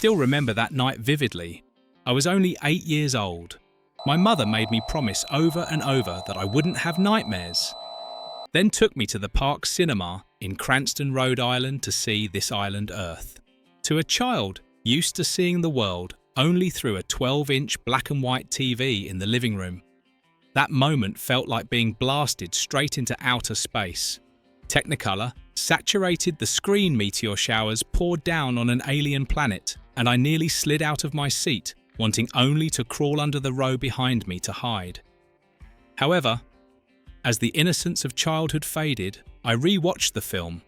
still remember that night vividly. I was only 8 years old. My mother made me promise over and over that I wouldn't have nightmares. Then took me to the Park Cinema in Cranston, Rhode Island to see This Island Earth. To a child used to seeing the world only through a 12-inch black and white TV in the living room, that moment felt like being blasted straight into outer space. Technicolor saturated the screen, meteor showers poured down on an alien planet, and I nearly slid out of my seat, wanting only to crawl under the row behind me to hide. However, as the innocence of childhood faded, I re-watched the film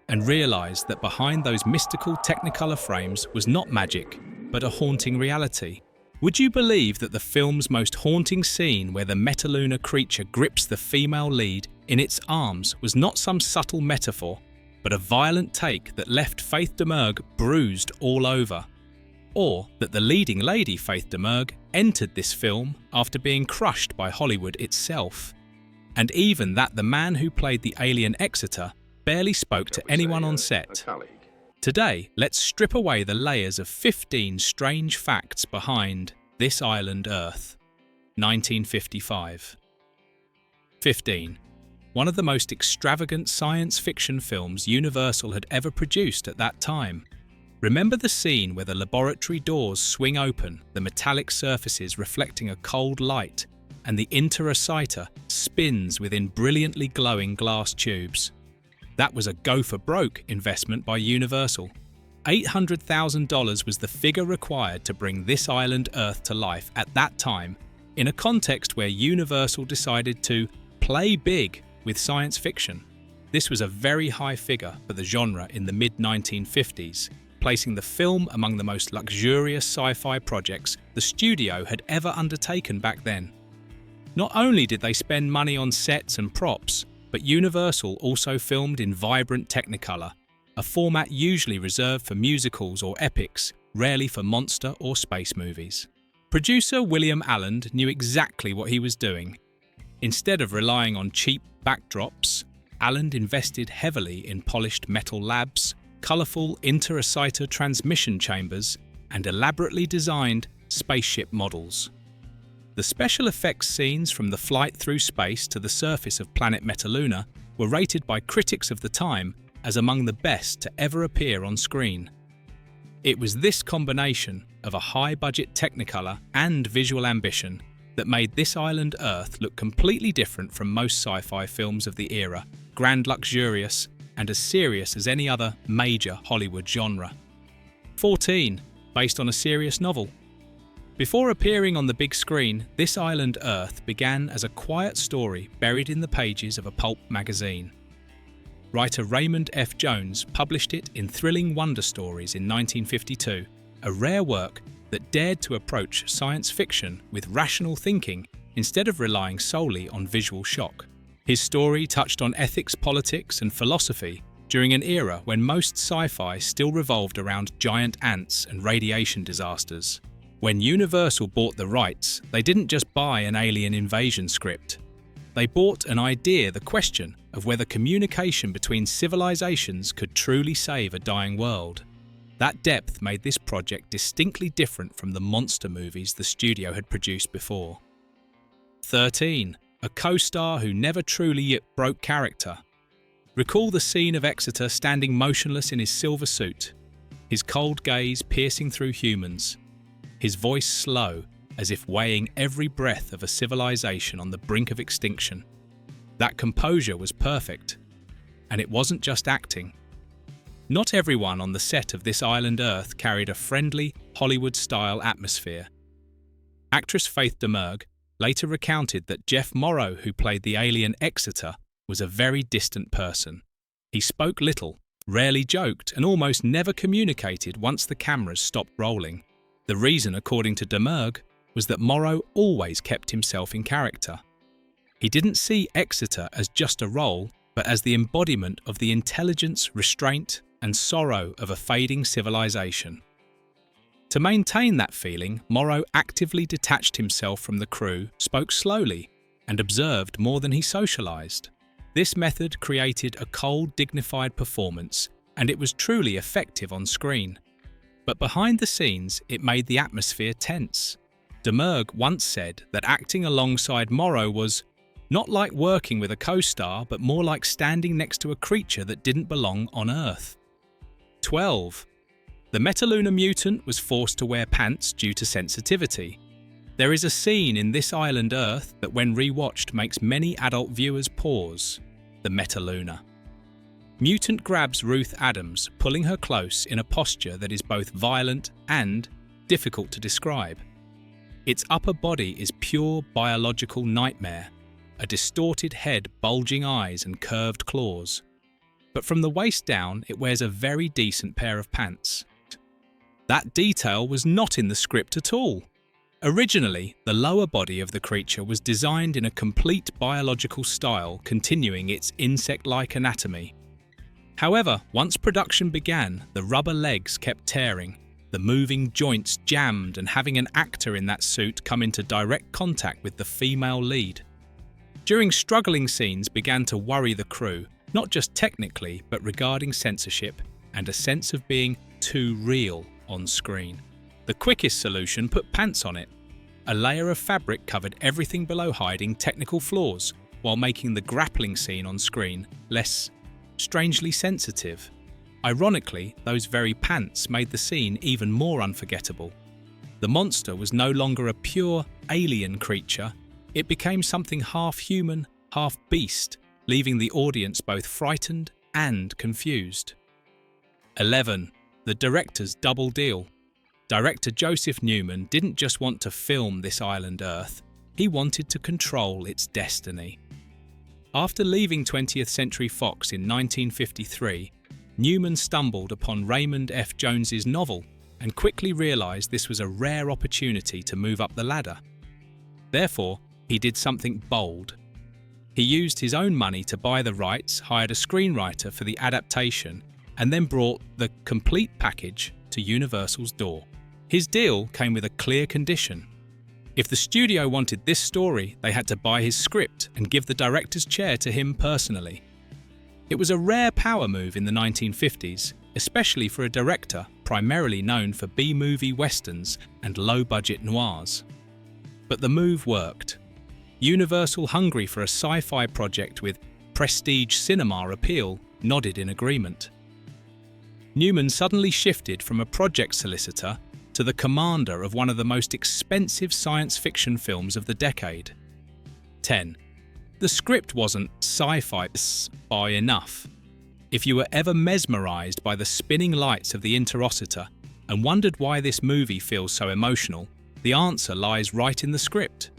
and realized that behind those mystical Technicolor frames was not magic, but a haunting reality. Would you believe that the film's most haunting scene, where the Metalunar creature grips the female lead in its arms, was not some subtle metaphor, but a violent take that left Faith Domergue bruised all over? Or that the leading lady, Faith Domergue, entered this film after being crushed by Hollywood itself? And even that the man who played the alien Exeter barely spoke to anyone on set. Today, let's strip away the layers of 15 strange facts behind This Island Earth. 1955. 15. One of the most extravagant science fiction films Universal had ever produced at that time. Remember the scene where the laboratory doors swing open, the metallic surfaces reflecting a cold light, and the interocitor spins within brilliantly glowing glass tubes? That was a go-for-broke investment by Universal. $800,000 was the figure required to bring This Island Earth to life at that time, in a context where Universal decided to play big with science fiction. This was a very high figure for the genre in the mid-1950s, placing the film among the most luxurious sci-fi projects the studio had ever undertaken back then. Not only did they spend money on sets and props, but Universal also filmed in vibrant Technicolor, a format usually reserved for musicals or epics, rarely for monster or space movies. Producer William Alland knew exactly what he was doing. Instead of relying on cheap backdrops, Alland invested heavily in polished metal labs, colourful interocitor transmission chambers, and elaborately designed spaceship models. The special effects scenes from the flight through space to the surface of planet Metaluna were rated by critics of the time as among the best to ever appear on screen. It was this combination of a high-budget Technicolor and visual ambition that made This Island Earth look completely different from most sci-fi films of the era, grand, luxurious, and as serious as any other major Hollywood genre. 14. Based on a serious novel. Before appearing on the big screen, This Island Earth began as a quiet story buried in the pages of a pulp magazine. Writer Raymond F. Jones published it in Thrilling Wonder Stories in 1952, a rare work that dared to approach science fiction with rational thinking instead of relying solely on visual shock. His story touched on ethics, politics, and philosophy during an era when most sci-fi still revolved around giant ants and radiation disasters. When Universal bought the rights, they didn't just buy an alien invasion script. They bought an idea, the question of whether communication between civilizations could truly save a dying world. That depth made this project distinctly different from the monster movies the studio had produced before. 13. A co-star who never truly broke character. Recall the scene of Exeter standing motionless in his silver suit, his cold gaze piercing through humans, his voice slow, as if weighing every breath of a civilization on the brink of extinction. That composure was perfect, and it wasn't just acting. Not everyone on the set of This Island Earth carried a friendly, Hollywood-style atmosphere. Actress Faith Domergue later recounted that Jeff Morrow, who played the alien Exeter, was a very distant person. He spoke little, rarely joked, and almost never communicated once the cameras stopped rolling. The reason, according to Domergue, was that Morrow always kept himself in character. He didn't see Exeter as just a role, but as the embodiment of the intelligence, restraint, and sorrow of a fading civilization. To maintain that feeling, Morrow actively detached himself from the crew, spoke slowly, and observed more than he socialized. This method created a cold, dignified performance, and it was truly effective on screen. But behind the scenes, it made the atmosphere tense. Demerg once said that acting alongside Morrow was not like working with a co-star, but more like standing next to a creature that didn't belong on Earth. 12. The Metalunar mutant was forced to wear pants due to sensitivity. There is a scene in This Island Earth that, when rewatched, makes many adult viewers pause. The Metalunar. Mutant grabs Ruth Adams, pulling her close in a posture that is both violent and difficult to describe. Its upper body is pure biological nightmare, a distorted head, bulging eyes and curved claws. But from the waist down, it wears a very decent pair of pants. That detail was not in the script at all. Originally, the lower body of the creature was designed in a complete biological style, continuing its insect-like anatomy. However, once production began, the rubber legs kept tearing, the moving joints jammed, and having an actor in that suit come into direct contact with the female lead. During struggling scenes began to worry the crew, not just technically, but regarding censorship and a sense of being too real on screen. The quickest solution put pants on it. A layer of fabric covered everything below, hiding technical flaws, while making the grappling scene on screen less strangely sensitive. Ironically, those very pants made the scene even more unforgettable. The monster was no longer a pure alien creature. It became something half human, half beast, leaving the audience both frightened and confused. 11. The director's double deal. Director Joseph Newman didn't just want to film This Island Earth, he wanted to control its destiny. After leaving 20th Century Fox in 1953, Newman stumbled upon Raymond F. Jones's novel and quickly realized this was a rare opportunity to move up the ladder. Therefore, he did something bold. He used his own money to buy the rights, hired a screenwriter for the adaptation, and then brought the complete package to Universal's door. His deal came with a clear condition. If the studio wanted this story, they had to buy his script and give the director's chair to him personally. It was a rare power move in the 1950s, especially for a director primarily known for B-movie westerns and low-budget noirs. But the move worked. Universal, hungry for a sci-fi project with prestige cinema appeal, nodded in agreement. Newman suddenly shifted from a project solicitor to the commander of one of the most expensive science fiction films of the decade. 10. The script wasn't sci-fi enough. If you were ever mesmerized by the spinning lights of the interocitor and wondered why this movie feels so emotional, the answer lies right in the script.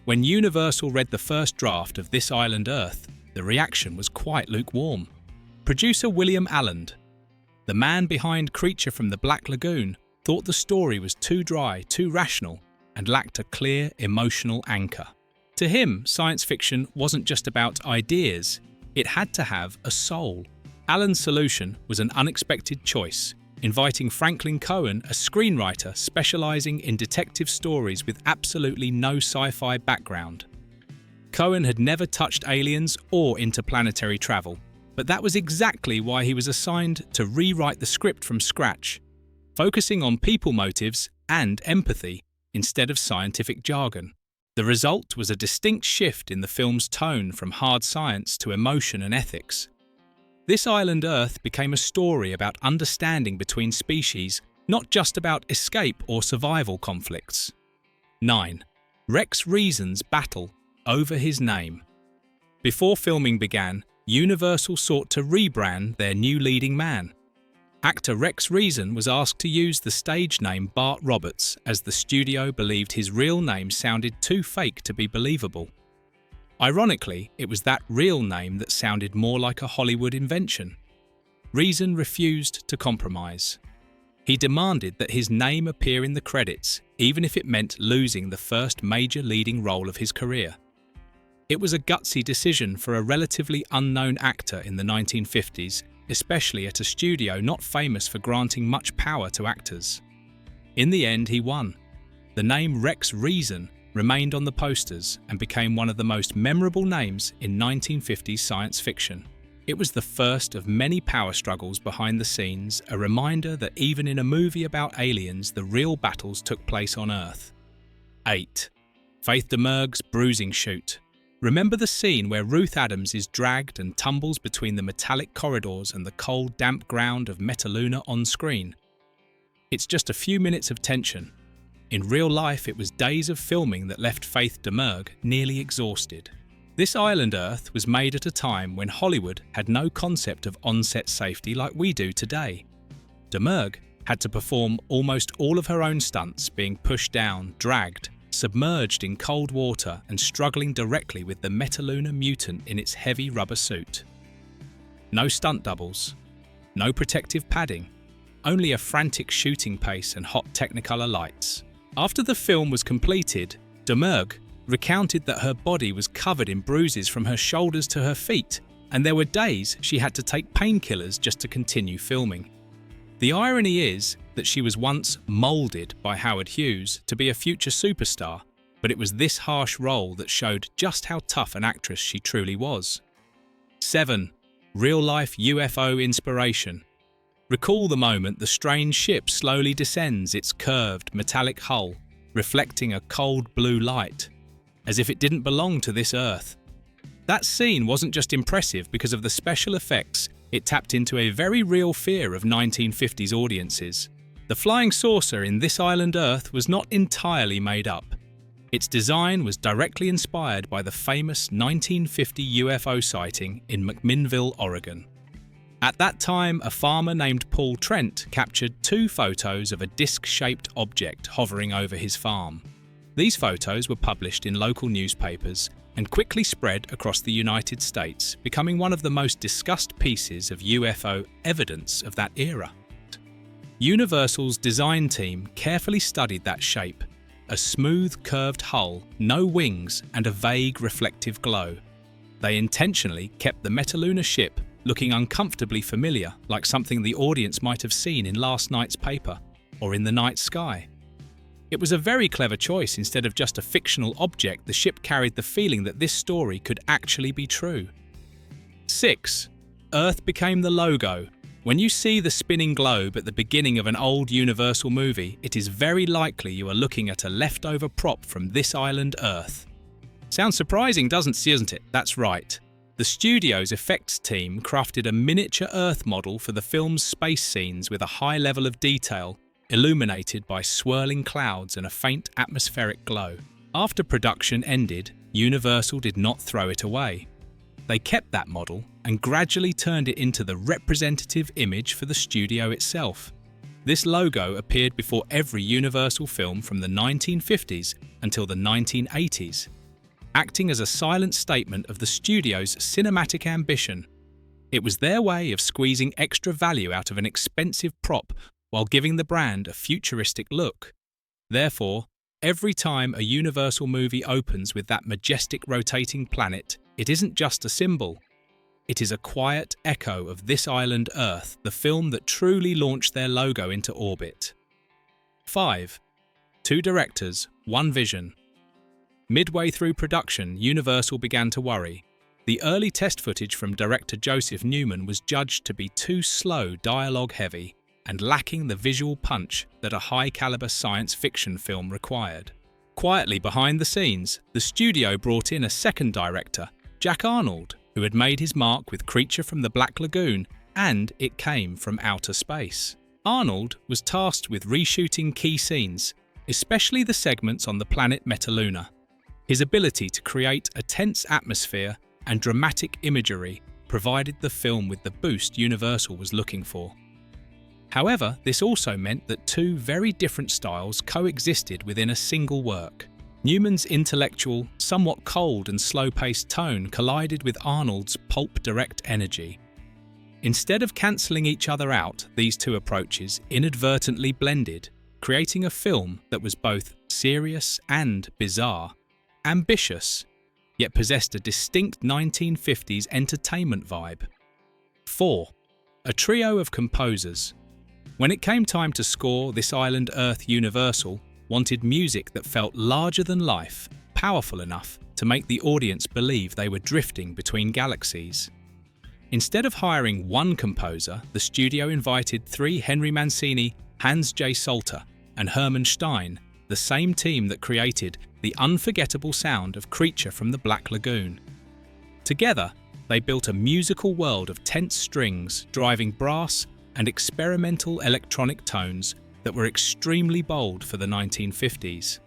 When Universal read the first draft of This Island Earth, the reaction was quite lukewarm. Producer William Alland, the man behind Creature from the Black Lagoon, thought the story was too dry, too rational, and lacked a clear emotional anchor. To him, science fiction wasn't just about ideas, it had to have a soul. Allen's solution was an unexpected choice, inviting Franklin Cohen, a screenwriter specializing in detective stories with absolutely no sci-fi background. Cohen had never touched aliens or interplanetary travel, but that was exactly why he was assigned to rewrite the script from scratch, focusing on people motives and empathy instead of scientific jargon. The result was a distinct shift in the film's tone from hard science to emotion and ethics. This Island Earth became a story about understanding between species, not just about escape or survival conflicts. 9. Rex Reason's battle over his name. Before filming began, Universal sought to rebrand their new leading man. Actor Rex Reason was asked to use the stage name Bart Roberts, as the studio believed his real name sounded too fake to be believable. Ironically, it was that real name that sounded more like a Hollywood invention. Reason refused to compromise. He demanded that his name appear in the credits, even if it meant losing the first major leading role of his career. It was a gutsy decision for a relatively unknown actor in the 1950s, especially at a studio not famous for granting much power to actors. In the end, he won. The name Rex Reason remained on the posters and became one of the most memorable names in 1950s science fiction. It was the first of many power struggles behind the scenes, a reminder that even in a movie about aliens, the real battles took place on Earth. 8. Faith Domergue's bruising chute. Remember the scene where Ruth Adams is dragged and tumbles between the metallic corridors and the cold, damp ground of Metaluna on screen? It's just a few minutes of tension. In real life, it was days of filming that left Faith Domergue nearly exhausted. This island Earth was made at a time when Hollywood had no concept of on-set safety like we do today. Domergue had to perform almost all of her own stunts, being pushed down, dragged, submerged in cold water and struggling directly with the Metaluna mutant in its heavy rubber suit. No stunt doubles, no protective padding, only a frantic shooting pace and hot Technicolor lights. After the film was completed, Domergue recounted that her body was covered in bruises from her shoulders to her feet, and there were days she had to take painkillers just to continue filming. The irony is that she was once moulded by Howard Hughes to be a future superstar, but it was this harsh role that showed just how tough an actress she truly was. 7. Real-life UFO inspiration. Recall the moment the strange ship slowly descends its curved, metallic hull, reflecting a cold blue light, as if it didn't belong to this Earth. That scene wasn't just impressive because of the special effects, it tapped into a very real fear of 1950s audiences. The flying saucer in This Island Earth was not entirely made up. Its design was directly inspired by the famous 1950 UFO sighting in McMinnville, Oregon. At that time, a farmer named Paul Trent captured 2 photos of a disc-shaped object hovering over his farm. These photos were published in local newspapers and quickly spread across the United States, becoming one of the most discussed pieces of UFO evidence of that era. Universal's design team carefully studied that shape, a smooth, curved hull, no wings, and a vague, reflective glow. They intentionally kept the Metaluna ship looking uncomfortably familiar, like something the audience might have seen in last night's paper or in the night sky. It was a very clever choice. Instead of just a fictional object, the ship carried the feeling that this story could actually be true. 6. Earth became the logo. When you see the spinning globe at the beginning of an old Universal movie, it is very likely you are looking at a leftover prop from This Island Earth. Sounds surprising, doesn't it? That's right. The studio's effects team crafted a miniature Earth model for the film's space scenes with a high level of detail, illuminated by swirling clouds and a faint atmospheric glow. After production ended, Universal did not throw it away. They kept that model and gradually turned it into the representative image for the studio itself. This logo appeared before every Universal film from the 1950s until the 1980s, acting as a silent statement of the studio's cinematic ambition. It was their way of squeezing extra value out of an expensive prop while giving the brand a futuristic look. Therefore, every time a Universal movie opens with that majestic rotating planet, it isn't just a symbol. It is a quiet echo of This Island Earth, the film that truly launched their logo into orbit. 5. 2 directors, 1 vision. Midway through production, Universal began to worry. The early test footage from director Joseph Newman was judged to be too slow, dialogue-heavy, and lacking the visual punch that a high-caliber science fiction film required. Quietly behind the scenes, the studio brought in a second director, Jack Arnold, who had made his mark with Creature from the Black Lagoon and It Came from Outer Space. Arnold was tasked with reshooting key scenes, especially the segments on the planet Metaluna. His ability to create a tense atmosphere and dramatic imagery provided the film with the boost Universal was looking for. However, this also meant that 2 very different styles coexisted within a single work. Newman's intellectual, somewhat cold and slow-paced tone collided with Arnold's pulp direct energy. Instead of cancelling each other out, these 2 approaches inadvertently blended, creating a film that was both serious and bizarre, ambitious, yet possessed a distinct 1950s entertainment vibe. 4. A trio of composers. When it came time to score This Island Earth, Universal wanted music that felt larger than life, powerful enough to make the audience believe they were drifting between galaxies. Instead of hiring one composer, the studio invited three: Henry Mancini, Hans J. Salter, and Hermann Stein, the same team that created the unforgettable sound of Creature from the Black Lagoon. Together, they built a musical world of tense strings, driving brass, and experimental electronic tones that were extremely bold for the 1950s.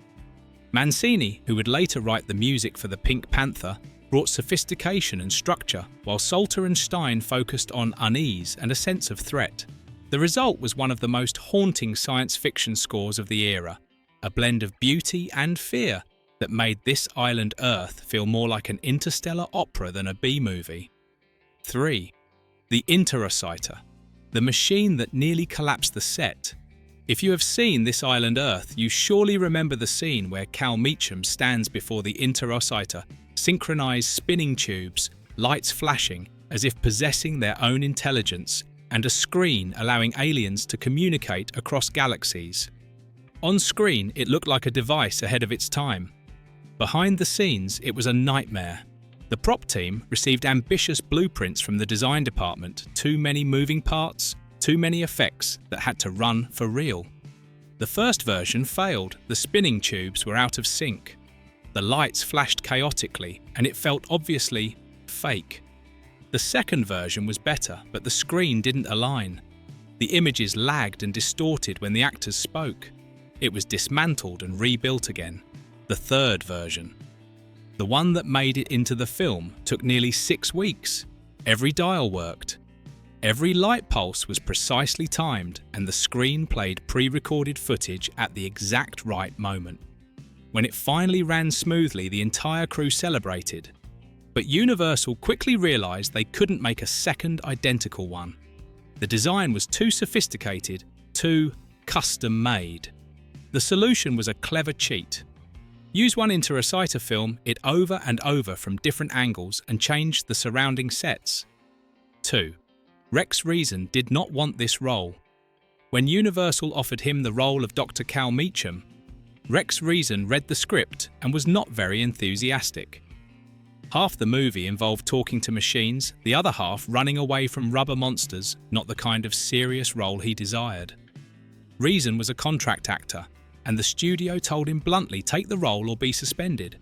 Mancini, who would later write the music for the Pink Panther, brought sophistication and structure, while Salter and Stein focused on unease and a sense of threat. The result was one of the most haunting science fiction scores of the era, a blend of beauty and fear that made This Island Earth feel more like an interstellar opera than a B-movie. 3. The interocitor, the machine that nearly collapsed the set. If you have seen This Island Earth, you surely remember the scene where Cal Meacham stands before the interocitor, synchronized spinning tubes, lights flashing as if possessing their own intelligence, and a screen allowing aliens to communicate across galaxies. On screen, it looked like a device ahead of its time. Behind the scenes, it was a nightmare. The prop team received ambitious blueprints from the design department, too many moving parts, too many effects that had to run for real. The first version failed. The spinning tubes were out of sync. The lights flashed chaotically, and it felt obviously fake. The second version was better, but the screen didn't align. The images lagged and distorted when the actors spoke. It was dismantled and rebuilt again. The third version, the one that made it into the film, took nearly 6 weeks. Every dial worked. Every light pulse was precisely timed, and the screen played pre-recorded footage at the exact right moment. When it finally ran smoothly, the entire crew celebrated. But Universal quickly realized they couldn't make a second identical one. The design was too sophisticated, too custom-made. The solution was a clever cheat. Use one interocitor, film it over and over from different angles, and change the surrounding sets. 2. Rex Reason did not want this role. When Universal offered him the role of Dr. Cal Meacham, Rex Reason read the script and was not very enthusiastic. Half the movie involved talking to machines, the other half running away from rubber monsters, not the kind of serious role he desired. Reason was a contract actor, and the studio told him bluntly, take the role or be suspended.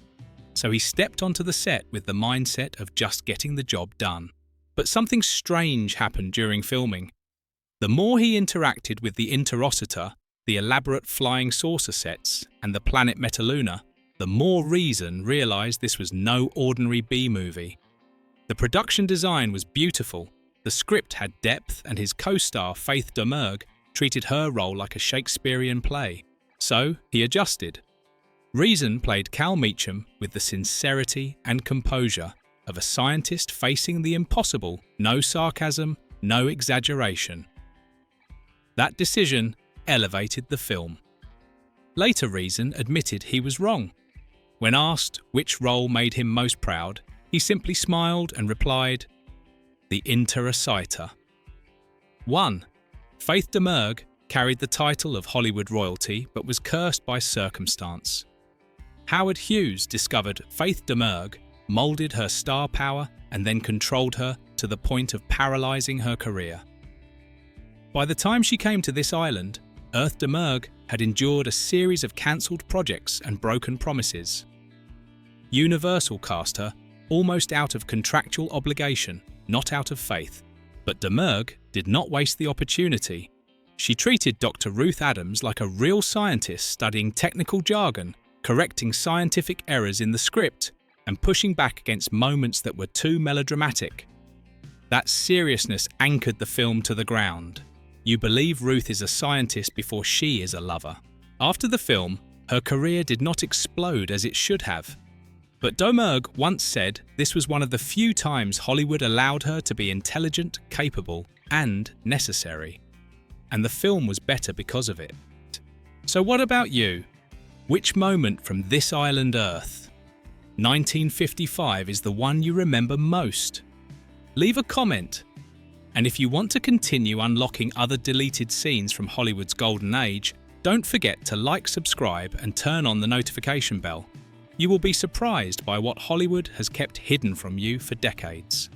So he stepped onto the set with the mindset of just getting the job done. But something strange happened during filming. The more he interacted with the interocitor, the elaborate flying saucer sets, and the planet Metaluna, the more Reason realized this was no ordinary B-movie. The production design was beautiful, the script had depth, and his co-star Faith Domergue treated her role like a Shakespearean play. So he adjusted. Reason played Cal Meacham with the sincerity and composure of a scientist facing the impossible, no sarcasm, no exaggeration. That decision elevated the film. Later, Reason admitted he was wrong. When asked which role made him most proud, he simply smiled and replied, "The interocitor." 1. Faith Domergue carried the title of Hollywood royalty but was cursed by circumstance. Howard Hughes discovered Faith Domergue, molded her star power, and then controlled her to the point of paralyzing her career. By the time she came to This Island, Earth Domergue had endured a series of cancelled projects and broken promises. Universal cast her almost out of contractual obligation, not out of faith. But Domergue did not waste the opportunity. She treated Dr. Ruth Adams like a real scientist, studying technical jargon, correcting scientific errors in the script, and pushing back against moments that were too melodramatic. That seriousness anchored the film to the ground. You believe Ruth is a scientist before she is a lover. After the film, her career did not explode as it should have. But Domergue once said this was one of the few times Hollywood allowed her to be intelligent, capable, and necessary. And the film was better because of it. So what about you? Which moment from This Island Earth, 1955, is the one you remember most? Leave a comment. And if you want to continue unlocking other deleted scenes from Hollywood's golden age, don't forget to like, subscribe, and turn on the notification bell. You will be surprised by what Hollywood has kept hidden from you for decades.